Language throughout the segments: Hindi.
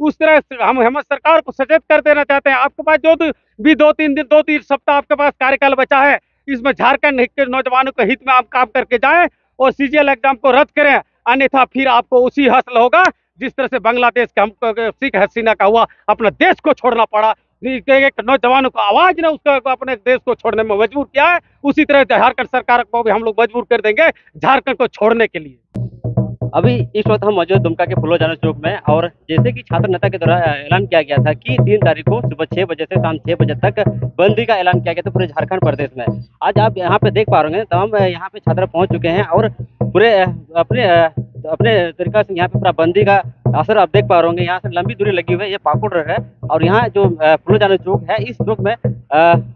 उस तरह से हम हेमंत सरकार को सचेत कर देना चाहते हैं। आपके पास जो भी 2-3 दिन 2-3 सप्ताह आपके पास कार्यकाल बचा है, इसमें झारखंड के नौजवानों के हित में आप काम करके जाएं और सीजीएल एग्जाम को रद्द करें, अन्यथा फिर आपको उसी हासिल होगा जिस तरह से बांग्लादेश के हमको शेख हसीना का हुआ, अपना देश को छोड़ना पड़ा। एक नौजवानों को आवाज ने उसको अपने देश को छोड़ने में मजबूर किया है, उसी तरह झारखंड सरकार को भी हम लोग मजबूर कर देंगे झारखंड को छोड़ने के लिए। अभी इस वक्त हम मौजूद दुमका के फूलो जानो चौक में, और जैसे कि छात्र नेता के द्वारा ऐलान किया गया था कि 3 तारीख को सुबह 6 बजे से शाम 6 बजे तक बंदी का ऐलान किया गया था पूरे झारखंड प्रदेश में। आज आप यहाँ पे देख पा रहे हैं तमाम यहाँ पे छात्र पहुँच चुके हैं और पूरे अपने अपने तरीका से यहाँ पे पूरा बंदी का असर आप देख पा रहे होंगे। यहाँ से लंबी दूरी लगी हुई है, ये पाकुड़ है, और यहाँ जो फूलो जानो चौक है, इस चौक में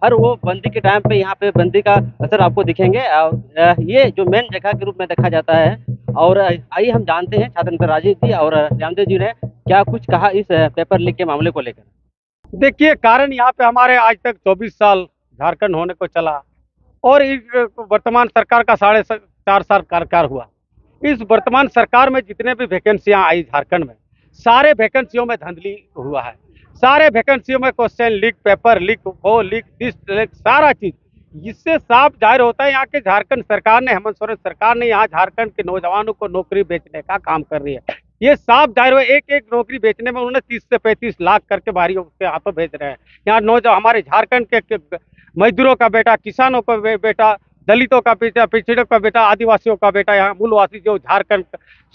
हर वो बंदी के टाइम पे यहाँ पे बंदी का असर आपको दिखेंगे, और ये जो मेन जगह के रूप में देखा जाता है। और आइए हम जानते हैं छात्र नेता राजीव जी और रामदेव जी ने क्या कुछ कहा इस पेपर लीक के मामले को लेकर। देखिए, कारण यहाँ पे हमारे आज तक 24 साल झारखंड होने को चला और इस वर्तमान सरकार का 4.5 साल कार्यकाल हुआ। इस वर्तमान सरकार में जितने भी वैकेंसियां आई झारखंड में, सारे वैकेंसियों में धांधली हुआ है। सारे वैकेंसियों में क्वेश्चन लीक, पेपर लीक, वो लीक, लिस्ट लीक, सारा चीज। इससे साफ जाहिर होता है यहाँ के झारखंड सरकार ने, हेमंत सोरेन सरकार ने यहाँ झारखंड के नौजवानों को नौकरी बेचने का काम कर रही है। ये साफ जाहिर हो, एक एक नौकरी बेचने में उन्होंने 30 से 35 लाख करके भारियों के हाथों भेज रहे हैं। यहाँ नौजवान हमारे झारखंड के मजदूरों का बेटा, किसानों का बेटा, दलितों का बेटा, पिछड़ों का बेटा, आदिवासियों का बेटा, यहाँ मूलवासी जो झारखंड,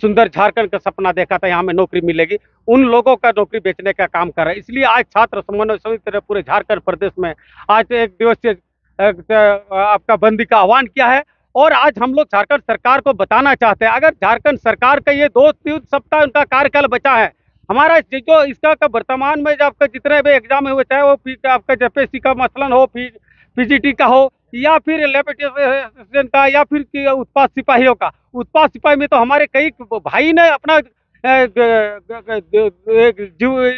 सुंदर झारखंड का सपना देखा था यहाँ में नौकरी मिलेगी, उन लोगों का नौकरी बेचने का काम कर रहा है। इसलिए आज छात्र समन्वय समिति ने पूरे झारखंड प्रदेश में आज एक दिवसीय आपका बंदी का आह्वान किया है। और आज हम लोग झारखंड सरकार को बताना चाहते हैं, अगर झारखंड सरकार का ये 2-3 सप्ताह उनका कार्यकाल बचा है, हमारा जो इसका वर्तमान में जो आपका जितने भी एग्जाम हुए, चाहे वो आपका जेपीएससी का मसलन हो, पीजीटी का हो, या फिर लेफ्टिनेंट का, या फिर उत्पाद सिपाहियों का। उत्पाद सिपाही में तो हमारे कई भाई ने अपना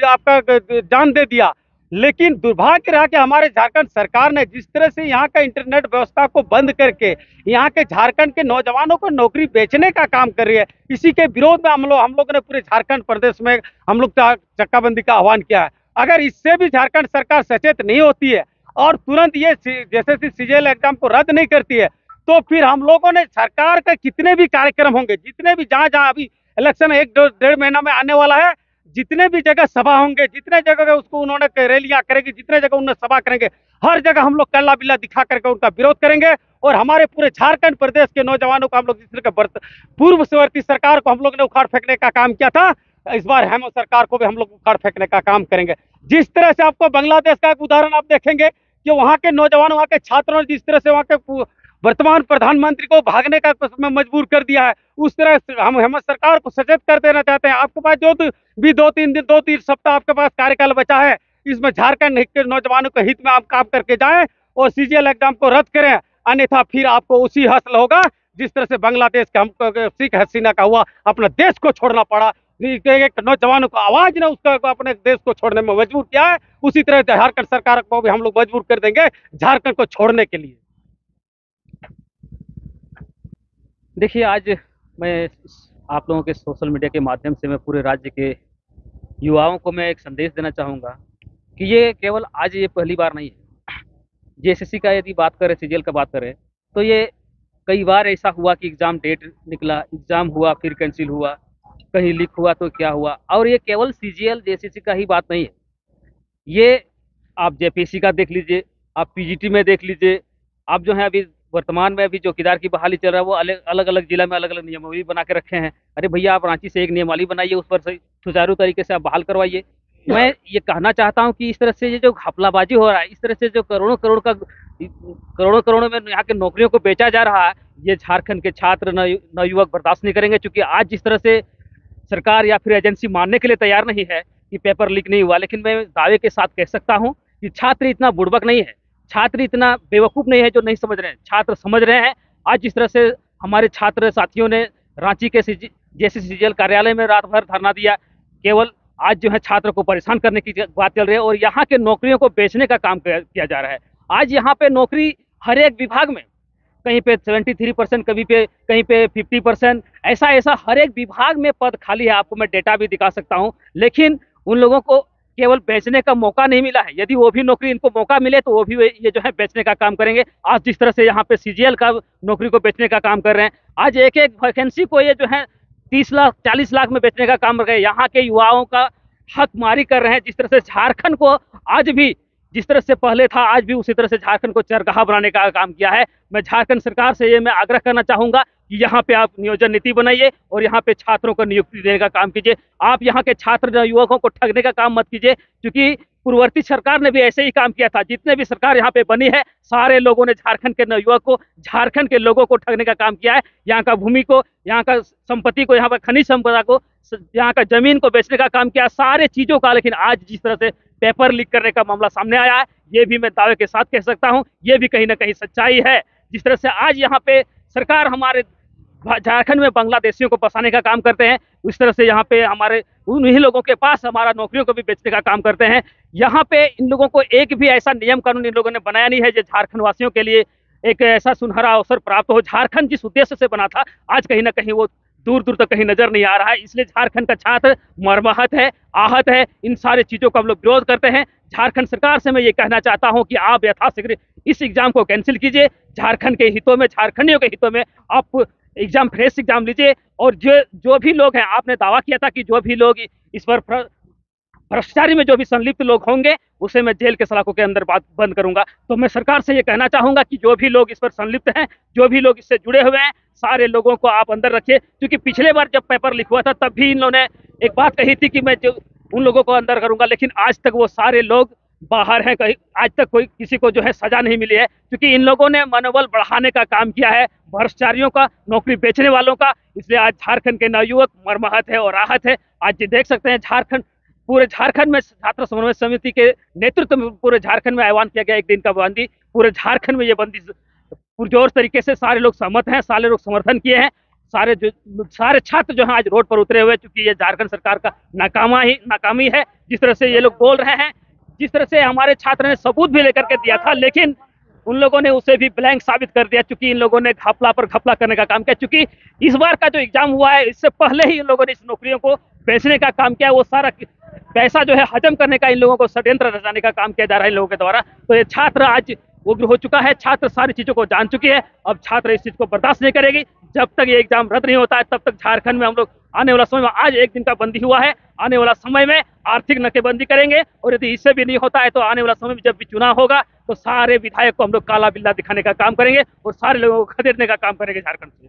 आपका जान दे दिया। लेकिन दुर्भाग्य रहा कि हमारे झारखंड सरकार ने जिस तरह से यहाँ का इंटरनेट व्यवस्था को बंद करके यहाँ के झारखंड के नौजवानों को नौकरी बेचने का काम कर रही है, इसी के विरोध में हम लोग ने पूरे झारखंड प्रदेश में हम लोग चक्काबंदी का आह्वान किया है। अगर इससे भी झारखंड सरकार सचेत नहीं होती है और तुरंत ये जैसे सीजीएल एग्जाम को रद्द नहीं करती है, तो फिर हम लोगों ने सरकार का कितने भी कार्यक्रम होंगे, जितने भी जहाँ अभी इलेक्शन 1-1.5 महीना में आने वाला है, जितने भी जगह सभा होंगे, जितने जगह उसको उन्होंने रैलियां करेंगे, जितने जगह उन्होंने सभा करेंगे, हर जगह हम लोग कल्ला बिल्ला दिखा करके उनका विरोध करेंगे। और हमारे पूरे झारखंड प्रदेश के नौजवानों को हम लोग जिस तरह पूर्ववर्ती सरकार को हम लोग ने उखाड़ फेंकने का काम किया था, इस बार हेमंत सरकार को भी हम लोग उखाड़ फेंकने का काम करेंगे। जिस तरह से आपको बांग्लादेश का एक उदाहरण आप देखेंगे कि वहाँ के नौजवानों, वहाँ के छात्रों ने जिस तरह से वहाँ के वर्तमान प्रधानमंत्री को भागने का मजबूर कर दिया है, उस तरह से हम हेमंत सरकार को सचेत कर देना चाहते हैं। आपके पास जो भी 2-3 दिन 2-3 सप्ताह आपके पास कार्यकाल बचा है, इसमें झारखंड के नौजवानों के हित में आप काम करके जाएं और सीजीएल एग्जाम को रद्द करें, अन्यथा फिर आपको उसी हासिल होगा जिस तरह से बांग्लादेश के हमको शेख हसीना का हुआ, अपना देश को छोड़ना पड़ा। एक नौजवानों को आवाज ने उसको अपने देश को छोड़ने में मजबूर किया है, उसी तरह झारखंड सरकार को भी हम लोग मजबूर कर देंगे झारखंड को छोड़ने के लिए। देखिए, आज मैं आप लोगों के सोशल मीडिया के माध्यम से मैं पूरे राज्य के युवाओं को मैं एक संदेश देना चाहूँगा कि ये केवल आज ये पहली बार नहीं है। जेएसएससी का यदि बात करें, सीजीएल का बात करें, तो ये कई बार ऐसा हुआ कि एग्ज़ाम डेट निकला, एग्ज़ाम हुआ, फिर कैंसिल हुआ, कहीं लीक हुआ तो क्या हुआ। और ये केवल सीजीएल जेएसएससी का ही बात नहीं है, ये आप जेपीएससी का देख लीजिए, आप पीजीटी में देख लीजिए, आप जो है अभी वर्तमान में अभी चौकीदार की बहाली चल रहा है, वो अलग अलग जिला में अलग अलग नियमावली बना के रखे हैं। अरे भैया, आप रांची से एक नियमावली बनाइए, उस पर से सुचारू तरीके से आप बहाल करवाइए। मैं ये कहना चाहता हूँ कि इस तरह से ये जो घपलाबाजी हो रहा है, इस तरह से जो करोड़ों करोड़ों में यहाँ के नौकरियों को बेचा जा रहा है, ये झारखंड के छात्र नवयुवक बर्दाश्त नहीं करेंगे। क्योंकि आज जिस तरह से सरकार या फिर एजेंसी मानने के लिए तैयार नहीं है कि पेपर लीक नहीं हुआ, लेकिन मैं दावे के साथ कह सकता हूँ कि छात्र इतना बुड़बक नहीं है, छात्र इतना बेवकूफ़ नहीं है जो नहीं समझ रहे हैं। छात्र समझ रहे हैं। आज जिस तरह से हमारे छात्र साथियों ने रांची के जैसे सीजीएल कार्यालय में रात भर धरना दिया, केवल आज जो है छात्र को परेशान करने की बात चल रही है और यहाँ के नौकरियों को बेचने का काम किया जा रहा है। आज यहाँ पे नौकरी हर एक विभाग में, कहीं पे 73%, कहीं पे 50%, ऐसा हर एक विभाग में पद खाली है। आपको मैं डेटा भी दिखा सकता हूँ। लेकिन उन लोगों को केवल बेचने का मौका नहीं मिला है। यदि वो भी नौकरी इनको मौका मिले तो वो भी ये जो है बेचने का काम करेंगे। आज जिस तरह से यहाँ पे सीजीएल का नौकरी को बेचने का काम कर रहे हैं, आज एक एक वैकेंसी को ये जो है 30 लाख 40 लाख में बेचने का काम कर रहे हैं। यहाँ के युवाओं का हक मारी कर रहे हैं। जिस तरह से झारखंड को आज भी जिस तरह से पहले था, आज भी उसी तरह से झारखंड को चरगाह बनाने का काम किया है। मैं झारखंड सरकार से ये मैं आग्रह करना चाहूंगा कि यहाँ पे आप नियोजन नीति बनाइए और यहाँ पे छात्रों को नियुक्ति देने का काम कीजिए। आप यहाँ के छात्र युवकों को ठगने का काम मत कीजिए, क्योंकि पूर्ववर्ती सरकार ने भी ऐसे ही काम किया था। जितने भी सरकार यहाँ पे बनी है, सारे लोगों ने झारखंड के नवयुवक को, झारखंड के लोगों को ठगने का काम किया है। यहाँ का भूमि को, यहाँ का संपत्ति को, यहाँ पर खनिज संपदा को, यहाँ का जमीन को बेचने का काम किया, सारे चीजों का। लेकिन आज जिस तरह से पेपर लीक करने का मामला सामने आया है, ये भी मैं दावे के साथ कह सकता हूँ, ये भी कहीं ना कहीं सच्चाई है। जिस तरह से आज यहाँ पे सरकार हमारे झारखंड में बांग्लादेशियों को फंसाने का काम करते हैं, उस तरह से यहाँ पे हमारे उन्हीं लोगों के पास हमारा नौकरियों को भी बेचने का काम करते हैं। यहाँ पे इन लोगों को एक भी ऐसा नियम कानून इन लोगों ने बनाया नहीं है जो झारखंड वासियों के लिए एक ऐसा सुनहरा अवसर प्राप्त हो। झारखंड जिस उद्देश्य से बना था, आज कहीं ना कहीं वो दूर दूर तक कहीं नजर नहीं आ रहा है। इसलिए झारखंड का छात्र मर्माहत है, आहत है। इन सारे चीजों को हम लोग विरोध करते हैं। झारखंड सरकार से मैं ये कहना चाहता हूँ कि आप यथाशीघ्र इस एग्जाम को कैंसिल कीजिए। झारखंड के हितों में, झारखंडियों के हितों में आप एग्जाम, फ्रेश एग्जाम लीजिए। और जो भी लोग हैं, आपने दावा किया था कि जो भी लोग इस पर भ्रष्टाचारी में जो भी संलिप्त लोग होंगे उसे मैं जेल के सलाखों के अंदर बात बंद करूंगा। तो मैं सरकार से ये कहना चाहूंगा कि जो भी लोग इस पर संलिप्त हैं, जो भी लोग इससे जुड़े हुए हैं, सारे लोगों को आप अंदर रखिए। क्योंकि पिछले बार जब पेपर लीक हुआ था, तब भी इन लोगों ने एक बात कही थी कि मैं जो उन लोगों को अंदर करूंगा, लेकिन आज तक वो सारे लोग बाहर हैं। कहीं आज तक कोई किसी को जो है सजा नहीं मिली है, क्योंकि इन लोगों ने मनोबल बढ़ाने का काम किया है भ्रष्टाचारियों का, नौकरी बेचने वालों का। इसलिए आज झारखंड के नवयुवक मर्माहत है और आहत है। आज देख सकते हैं पूरे झारखंड में छात्र समन्वय समिति के नेतृत्व में पूरे झारखंड में ऐलान किया गया 1 दिन का बंदी। पूरे झारखंड में ये बंदी पुरजोर तरीके से सारे लोग सहमत हैं, सारे लोग समर्थन किए हैं। सारे छात्र जो हैं आज रोड पर उतरे हुए, क्योंकि ये झारखंड सरकार का नाकामी है। जिस तरह से ये लोग बोल रहे हैं, जिस तरह से हमारे छात्र ने सबूत भी लेकर के दिया था, लेकिन उन लोगों ने उसे भी ब्लैंक साबित कर दिया, क्योंकि इन लोगों ने घपला पर घपला करने का काम किया। क्योंकि इस बार का जो एग्जाम हुआ है, इससे पहले ही इन लोगों ने इस नौकरियों को बेचने का काम किया। वो सारा पैसा जो है हजम करने का इन लोगों को षड्यंत्र रचाने का काम किया जा रहा है इन लोगों के द्वारा। तो ये छात्र आज उग्र हो चुका है। छात्र सारी चीजों को जान चुकी है। अब छात्र इस चीज को बर्दाश्त नहीं करेगी। जब तक ये एग्जाम रद्द नहीं होता है, तब तक झारखंड में हम लोग आने वाला समय में, आज 1 दिन का बंदी हुआ है, आने वाला समय में आर्थिक नाकेबंदी करेंगे। और यदि इससे भी नहीं होता है, तो आने वाला समय में जब भी चुनाव होगा, तो सारे विधायक को हम लोग काला बिल्ला दिखाने का काम करेंगे और सारे लोगों को खदेड़ने का काम करेंगे झारखंड से।